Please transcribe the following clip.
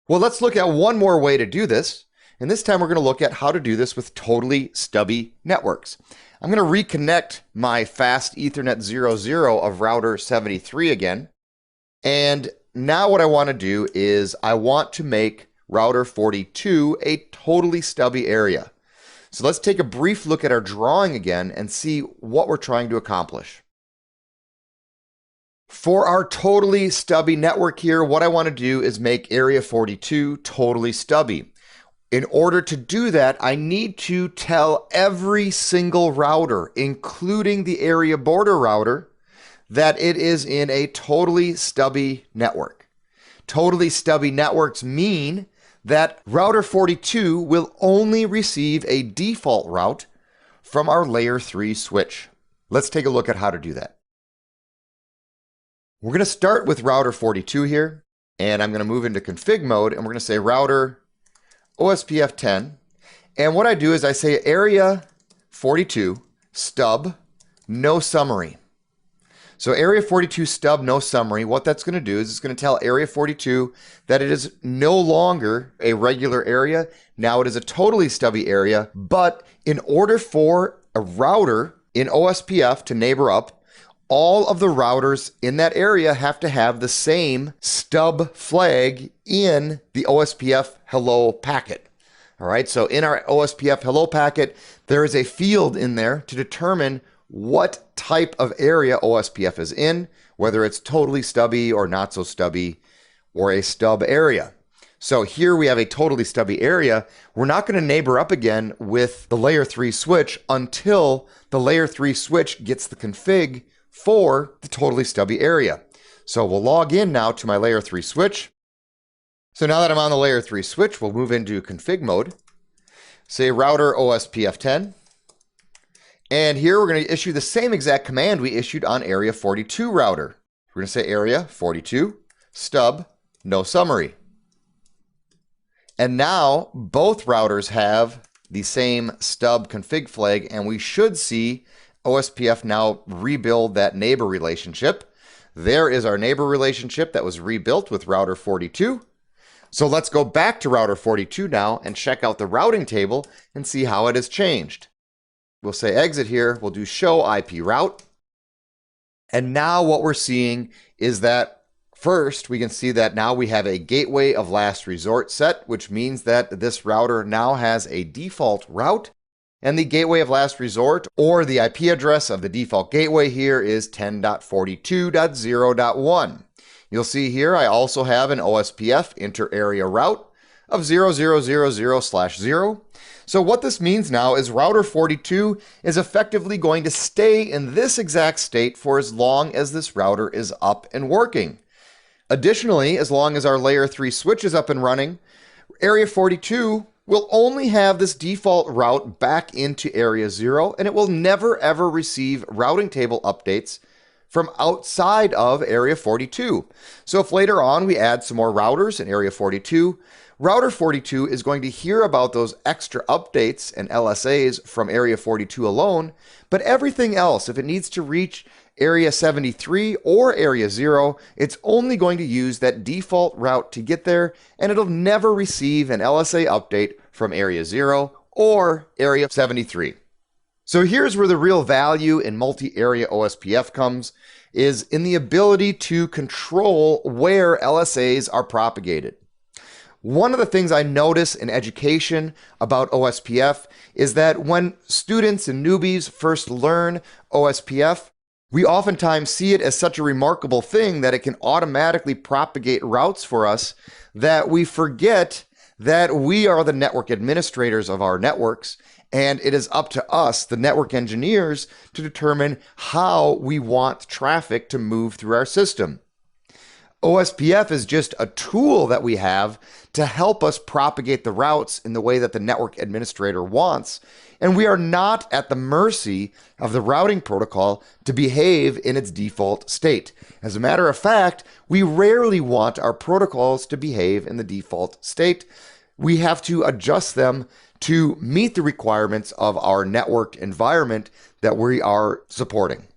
Well, let's look at one more way to do this. And this time we're going to look at how to do this with totally stubby networks. I'm going to reconnect my fast Ethernet 00 of router 73 again. And now what I want to do is I want to make router 42 a totally stubby area. So let's take a brief look at our drawing again and see what we're trying to accomplish. For our totally stubby network here, what I want to do is make area 42 totally stubby. In order to do that, I need to tell every single router, including the area border router, that it is in a totally stubby network. Totally stubby networks mean that router 42 will only receive a default route from our layer 3 switch. Let's take a look at how to do that. We're going to start with router 42 here, and I'm going to move into config mode, and we're going to say router OSPF 10. And what I do is I say area 42 stub no summary. So area 42 stub no summary, what that's going to do is it's going to tell area 42 that it is no longer a regular area. Now it is a totally stubby area, but in order for a router in OSPF to neighbor up, all of the routers in that area have to have the same stub flag in the OSPF hello packet. All right, so in our OSPF hello packet, there is a field in there to determine what type of area OSPF is in, whether it's totally stubby or not so stubby or a stub area. So here we have a totally stubby area. We're not going to neighbor up again with the layer 3 switch until the layer 3 switch gets the config for the totally stubby area. So we'll log in now to my layer 3 switch. So now that I'm on the layer 3 switch, we'll move into config mode. Say router OSPF 10. And here we're going to issue the same exact command we issued on area 42 router. We're going to say area 42 stub no summary. And now both routers have the same stub config flag, and we should see OSPF now rebuild that neighbor relationship. There is our neighbor relationship that was rebuilt with router 42. So let's go back to router 42 now and check out the routing table and see how it has changed. We'll say exit here, we'll do show IP route. And now what we're seeing is that first we can see that now we have a gateway of last resort set, which means that this router now has a default route. And the gateway of last resort, or the IP address of the default gateway here, is 10.42.0.1. You'll see here I also have an OSPF inter-area route of 0000/0. So what this means now is router 42 is effectively going to stay in this exact state for as long as this router is up and working. Additionally, as long as our layer 3 switch is up and running, area 42 will only have this default route back into area 0, and it will never ever receive routing table updates from outside of area 42. So if later on we add some more routers in area 42, router 42 is going to hear about those extra updates and LSAs from area 42 alone, but everything else, if it needs to reach area 73 or area 0, it's only going to use that default route to get there, and it'll never receive an LSA update from area 0 or area 73. So here's where the real value in multi-area OSPF comes, is in the ability to control where LSAs are propagated. One of the things I notice in education about OSPF is that when students and newbies first learn OSPF, we oftentimes see it as such a remarkable thing that it can automatically propagate routes for us that we forget that we are the network administrators of our networks, and it is up to us, the network engineers, to determine how we want traffic to move through our system. OSPF is just a tool that we have to help us propagate the routes in the way that the network administrator wants, and we are not at the mercy of the routing protocol to behave in its default state. As a matter of fact, we rarely want our protocols to behave in the default state. We have to adjust them to meet the requirements of our network environment that we are supporting.